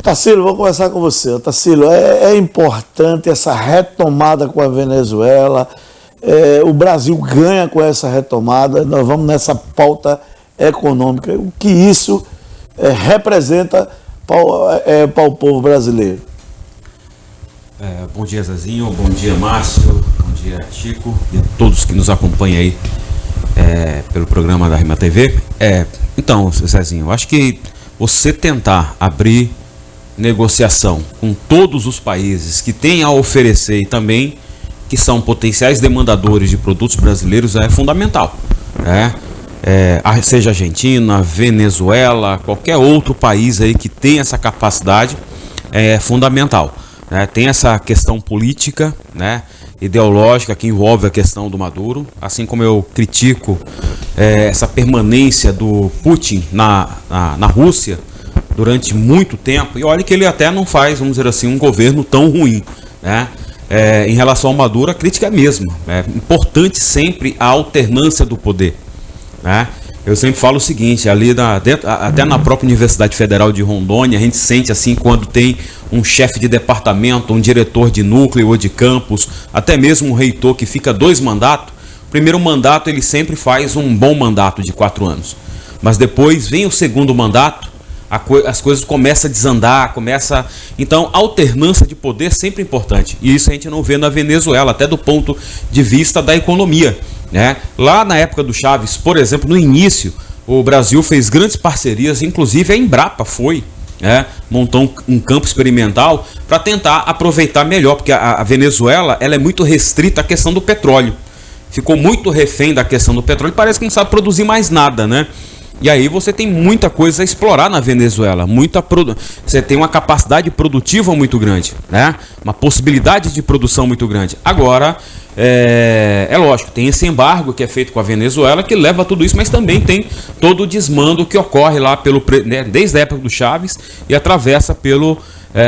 Tarsilo, vou começar com você. Tarsilo, é importante essa retomada com a Venezuela. O Brasil ganha com essa retomada. Nós vamos nessa pauta econômica. O que isso representa para o povo brasileiro? Bom dia, Zezinho. Bom dia, Márcio. Bom dia, Chico. E a todos que nos acompanham aí pelo programa da Rima TV. Então, Zezinho, eu acho que você tentar abrir negociação com todos os países que têm a oferecer e também que são potenciais demandadores de produtos brasileiros é fundamental, né? Seja Argentina, Venezuela, qualquer outro país aí que tem essa capacidade é fundamental, né? Tem essa questão política, né, ideológica que envolve a questão do Maduro, assim como eu critico essa permanência do Putin na Rússia durante muito tempo, e olha que ele até não faz, vamos dizer assim, um governo tão ruim, né? Em relação ao Maduro, a crítica é a mesma. É importante sempre a alternância do poder, né? Eu sempre falo o seguinte, até na própria Universidade Federal de Rondônia, a gente sente assim quando tem um chefe de departamento, um diretor de núcleo ou de campus, até mesmo um reitor que fica 2 mandatos, o primeiro mandato ele sempre faz um bom mandato de 4 anos, mas depois vem o segundo mandato, as coisas começam a desandar, Então, a alternância de poder é sempre importante. E isso a gente não vê na Venezuela, até do ponto de vista da economia, né? Lá na época do Chávez, por exemplo, no início, o Brasil fez grandes parcerias, inclusive a Embrapa montou um campo experimental para tentar aproveitar melhor, porque a Venezuela ela é muito restrita à questão do petróleo. Ficou muito refém da questão do petróleo, parece que não sabe produzir mais nada, né? E aí você tem muita coisa a explorar na Venezuela, você tem uma capacidade produtiva muito grande, né? Uma possibilidade de produção muito grande. Agora, é lógico, tem esse embargo que é feito com a Venezuela que leva a tudo isso, mas também tem todo o desmando que ocorre lá desde a época do Chávez e atravessa pelo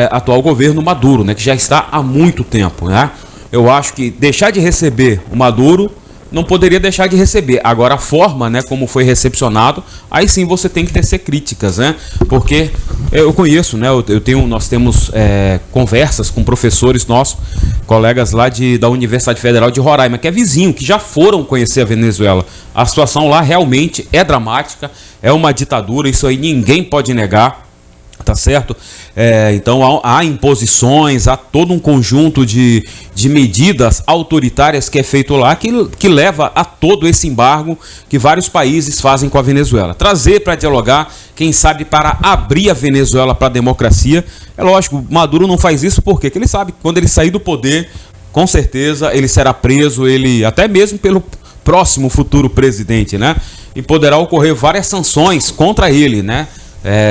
atual governo Maduro, né? Que já está há muito tempo, né? Eu acho que deixar de receber o Maduro não poderia deixar de receber. Agora a forma, né, como foi recepcionado, aí sim você tem que tecer críticas, né? Porque eu conheço, né? Nós temos conversas com professores nossos, colegas lá da Universidade Federal de Roraima, que é vizinho, que já foram conhecer a Venezuela. A situação lá realmente é dramática, é uma ditadura, isso aí ninguém pode negar. Tá certo? Então há imposições, há todo um conjunto de medidas autoritárias que é feito lá que leva a todo esse embargo que vários países fazem com a Venezuela. Trazer para dialogar, quem sabe para abrir a Venezuela para a democracia. É lógico, Maduro não faz isso porque ele sabe que quando ele sair do poder, com certeza ele será preso, até mesmo pelo próximo futuro presidente, né? E poderá ocorrer várias sanções contra ele, né?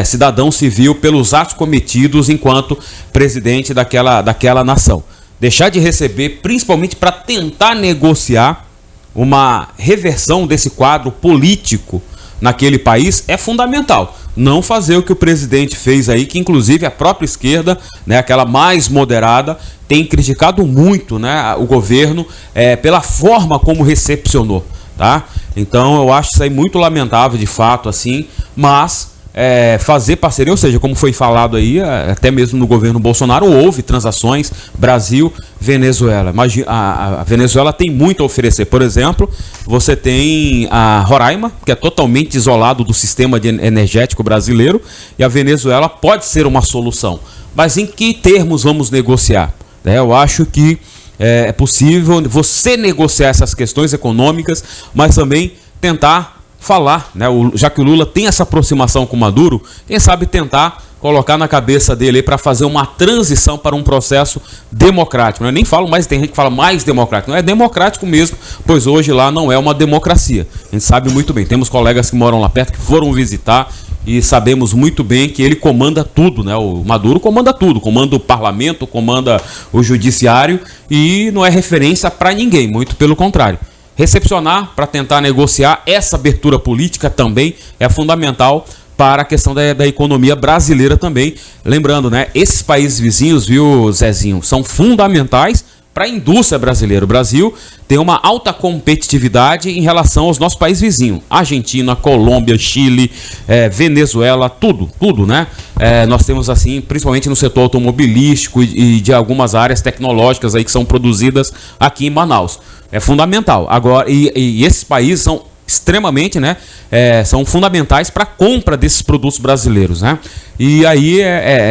Cidadão civil pelos atos cometidos enquanto presidente daquela nação. Deixar de receber, principalmente para tentar negociar uma reversão desse quadro político naquele país, é fundamental. Não fazer o que o presidente fez aí, que inclusive a própria esquerda, né, aquela mais moderada, tem criticado muito, né, o governo pela forma como recepcionou, tá? Então eu acho isso aí muito lamentável de fato, assim, mas fazer parceria, ou seja, como foi falado aí, até mesmo no governo Bolsonaro, houve transações Brasil, Venezuela. A Venezuela tem muito a oferecer. Por exemplo, você tem a Roraima, que é totalmente isolado do sistema energético brasileiro, e a Venezuela pode ser uma solução. Mas em que termos vamos negociar? Eu acho que é possível você negociar essas questões econômicas, mas também tentar falar, né? Já que o Lula tem essa aproximação com o Maduro, quem sabe tentar colocar na cabeça dele para fazer uma transição para um processo democrático. Eu nem falo mais, tem gente que fala mais democrático. Não é democrático mesmo, pois hoje lá não é uma democracia. A gente sabe muito bem. Temos colegas que moram lá perto, que foram visitar, e sabemos muito bem que ele comanda tudo, né? O Maduro comanda tudo, comanda o parlamento, comanda o judiciário, e não é referência para ninguém, muito pelo contrário. Recepcionar para tentar negociar essa abertura política também é fundamental para a questão da economia brasileira também. Lembrando, né, esses países vizinhos, viu, Zezinho, são fundamentais para a indústria brasileira. O Brasil tem uma alta competitividade em relação aos nossos países vizinhos. Argentina, Colômbia, Chile, Venezuela, tudo, né? Nós temos assim, principalmente no setor automobilístico e de algumas áreas tecnológicas aí que são produzidas aqui em Manaus. É fundamental. Agora, e esses países são extremamente, né, são fundamentais para a compra desses produtos brasileiros, né? E aí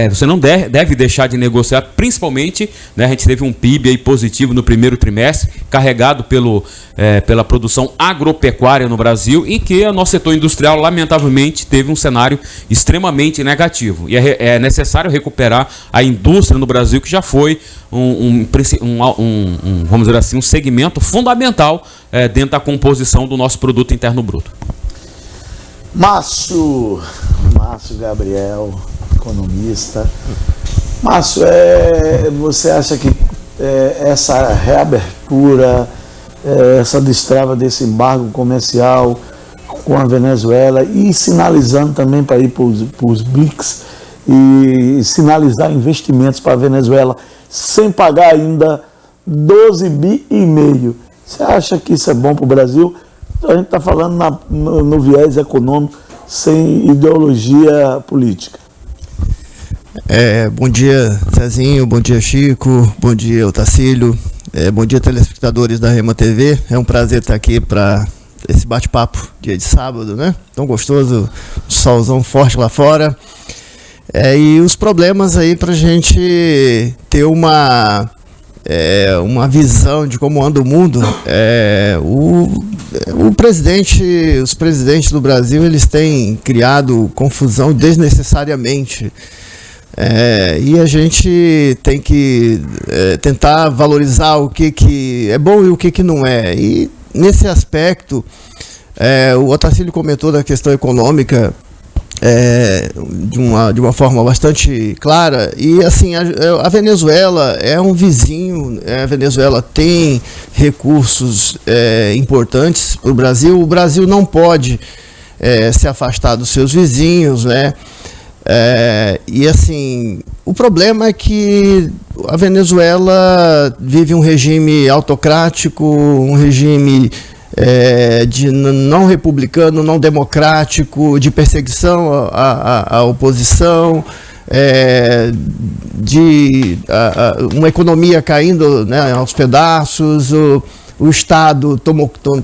você não deve deixar de negociar, principalmente, né, a gente teve um PIB aí positivo no primeiro trimestre, carregado pela produção agropecuária no Brasil, e que o nosso setor industrial, lamentavelmente, teve um cenário extremamente negativo. E é necessário recuperar a indústria no Brasil, que já foi vamos dizer assim, um segmento fundamental dentro da composição do nosso produto interno bruto. Márcio Gabriel, economista. Márcio, você acha que essa reabertura, essa destrava desse embargo comercial com a Venezuela e sinalizando também para ir para os BRICS e sinalizar investimentos para a Venezuela sem pagar ainda 12,5 bi, você acha que isso é bom para o Brasil? A gente está falando no viés econômico, sem ideologia política. Bom dia, Cezinho, bom dia, Chico, bom dia, Otacílio, bom dia, telespectadores da Rema TV. É um prazer estar aqui para esse bate-papo, dia de sábado, né? Tão gostoso, solzão forte lá fora. E os problemas aí para a gente ter uma visão de como anda o mundo. Os presidentes do Brasil, eles têm criado confusão desnecessariamente. E a gente tem que tentar valorizar o que é bom e o que não é. E nesse aspecto, o Otacílio comentou da questão econômica de uma forma bastante clara. E assim, a Venezuela é um vizinho, a Venezuela tem recursos importantes para o Brasil. O Brasil não pode se afastar dos seus vizinhos, né? E assim, o problema é que a Venezuela vive um regime autocrático, um regime de não republicano, não democrático, de perseguição à oposição, uma economia caindo, né, aos pedaços, o Estado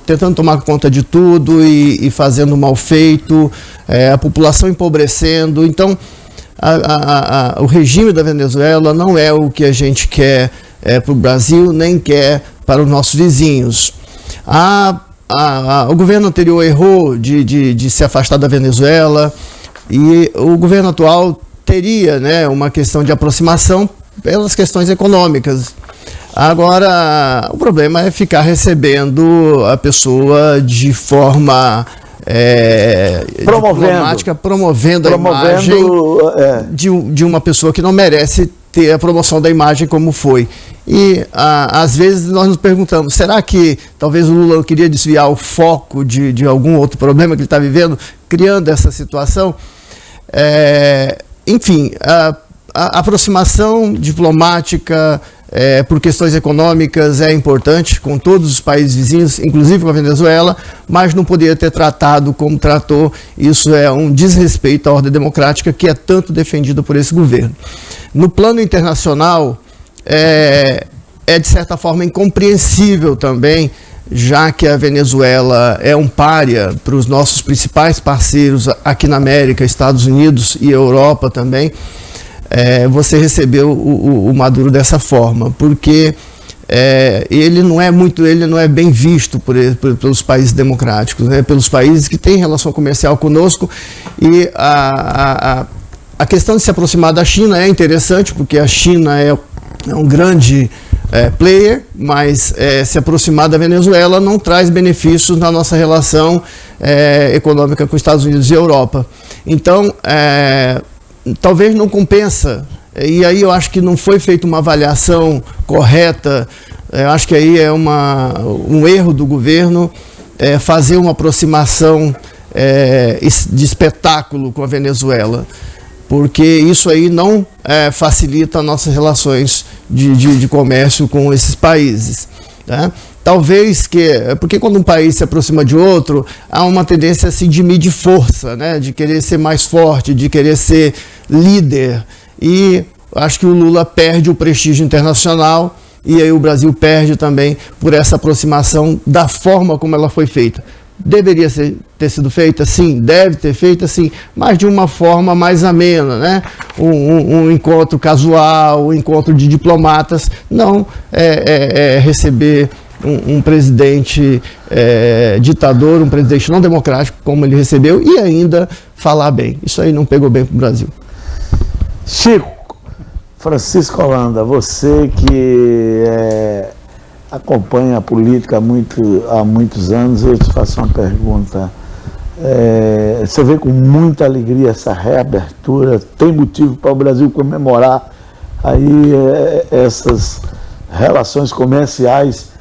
tentando tomar conta de tudo e fazendo mal feito, a população empobrecendo. Então, o regime da Venezuela não é o que a gente quer para o Brasil, nem quer para os nossos vizinhos. O governo anterior errou de se afastar da Venezuela, e o governo atual teria, né, uma questão de aproximação pelas questões econômicas. Agora, o problema é ficar recebendo a pessoa de forma diplomática, promovendo a imagem de uma pessoa que não merece ter a promoção da imagem como foi. E às vezes nós nos perguntamos, será que talvez o Lula queria desviar o foco de algum outro problema que ele está vivendo, criando essa situação? Enfim, a aproximação diplomática por questões econômicas é importante com todos os países vizinhos, inclusive com a Venezuela, mas não poderia ter tratado como tratou. Isso é um desrespeito à ordem democrática que é tanto defendida por esse governo. No plano internacional, de certa forma incompreensível também, já que a Venezuela é um pária para os nossos principais parceiros aqui na América, Estados Unidos e Europa também, você recebeu o Maduro dessa forma, porque ele não é bem visto pelos países democráticos, né, pelos países que têm relação comercial conosco. E a questão de se aproximar da China é interessante, porque a China é um grande player, mas se aproximar da Venezuela não traz benefícios na nossa relação econômica com os Estados Unidos e Europa. Então, talvez não compensa, e aí eu acho que não foi feita uma avaliação correta. Eu acho que aí é um erro do governo fazer uma aproximação de espetáculo com a Venezuela, porque isso aí não facilita nossas relações de comércio com esses países. Tá? Talvez porque quando um país se aproxima de outro, há uma tendência assim, de medir força, né? De querer ser mais forte, de querer ser líder. E acho que o Lula perde o prestígio internacional e aí o Brasil perde também por essa aproximação da forma como ela foi feita. Deveria ter sido feita, sim, deve ter feita, sim, mas de uma forma mais amena, né? Um encontro casual, um encontro de diplomatas, não receber um presidente ditador, um presidente não democrático, como ele recebeu, e ainda falar bem. Isso aí não pegou bem para o Brasil. Chico, Francisco Holanda, você que acompanha a política há muitos anos, eu te faço uma pergunta. Você vê com muita alegria essa reabertura? Tem motivo para o Brasil comemorar aí essas relações comerciais,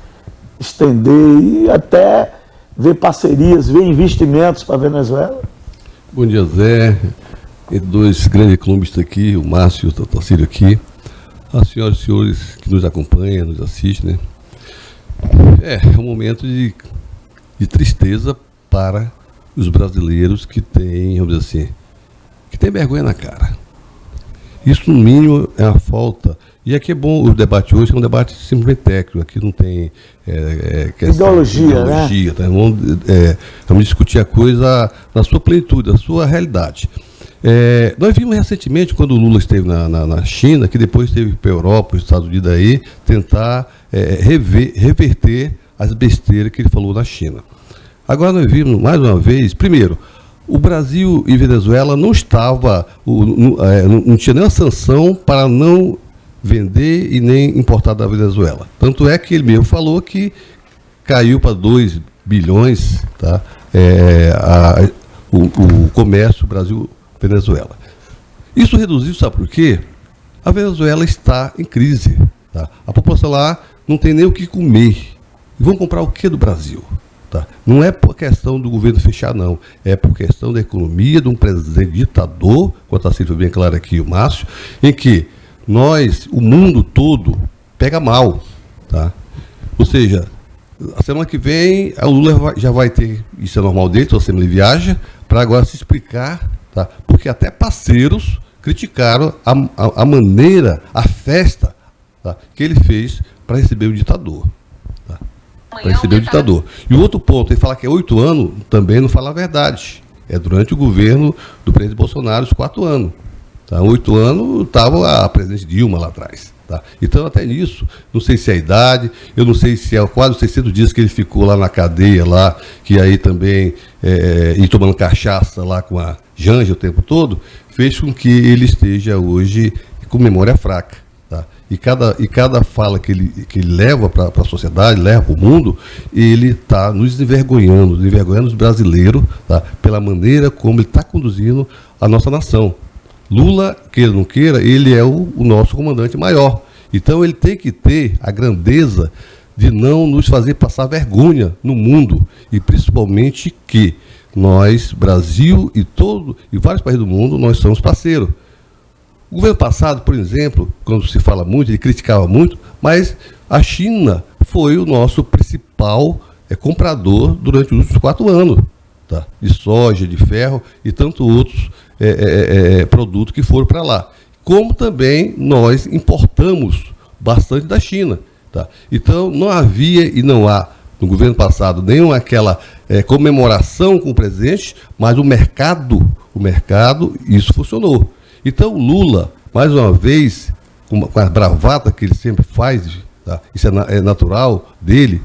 estender e até ver parcerias, ver investimentos para a Venezuela? Bom dia, Zé. E dois grandes economistas aqui, o Márcio e o Tacílio aqui. As senhoras e senhores que nos acompanham, nos assistem, né? É um momento de tristeza para os brasileiros que têm, vamos dizer assim, que têm vergonha na cara. Isso, no mínimo, é uma falta. E aqui é bom o debate hoje, é um debate simplesmente técnico. Aqui não tem ideologia, né? Tá? Vamos discutir a coisa na sua plenitude, na sua realidade. Nós vimos recentemente, quando o Lula esteve na China, que depois esteve para a Europa, os Estados Unidos aí, tentar reverter as besteiras que ele falou na China. Agora nós vimos, mais uma vez, primeiro, o Brasil e Venezuela não tinha nenhuma sanção para não vender e nem importar da Venezuela. Tanto é que ele mesmo falou que caiu para 2 bilhões, tá? O comércio Brasil-Venezuela. Isso reduziu, sabe por quê? A Venezuela está em crise. Tá? A população lá não tem nem o que comer. E vão comprar o que do Brasil? Tá? Não é por questão do governo fechar, não. É por questão da economia de um presidente ditador, como está sendo bem claro aqui o Márcio, em que o mundo todo, pega mal. Tá? Ou seja, a semana que vem, o Lula já vai ter, isso é normal dele, então sempre ele viaja, para agora se explicar, tá? Porque até parceiros criticaram a maneira, a festa, tá? Que ele fez para receber o ditador. Tá? Para receber o ditador. E o outro ponto, ele fala que é 8 anos, também não fala a verdade. É durante o governo do presidente Bolsonaro, os 4 anos. Tá? 8 anos estava a presidente Dilma lá atrás. Tá? Então, até nisso, não sei se é a idade, eu não sei se é quase 600 dias que ele ficou lá na cadeia, lá, que aí também, e tomando cachaça lá com a Janja o tempo todo, fez com que ele esteja hoje com memória fraca. Tá? E cada fala que ele leva para a sociedade, leva para o mundo, ele está nos envergonhando os brasileiros, tá? Pela maneira como ele está conduzindo a nossa nação. Lula, queira ou não queira, ele é o nosso comandante maior. Então ele tem que ter a grandeza de não nos fazer passar vergonha no mundo. E principalmente que nós, Brasil e vários países do mundo, nós somos parceiros. O governo passado, por exemplo, quando se fala muito, ele criticava muito, mas a China foi o nosso principal comprador durante os últimos 4 anos. Tá? De soja, de ferro e tantos outros produtos que foram para lá. Como também nós importamos bastante da China. Tá? Então não havia e não há no governo passado nenhuma aquela comemoração com o presidente, mas o mercado, isso funcionou. Então o Lula, mais uma vez, com a bravata que ele sempre faz, tá? Isso é natural dele,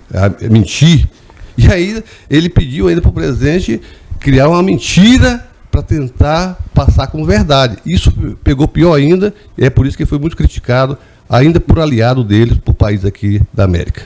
mentir. E aí ele pediu ainda para o presidente criar uma mentira para tentar passar como verdade. Isso pegou pior ainda, e é por isso que foi muito criticado, ainda por aliado dele, por país aqui da América.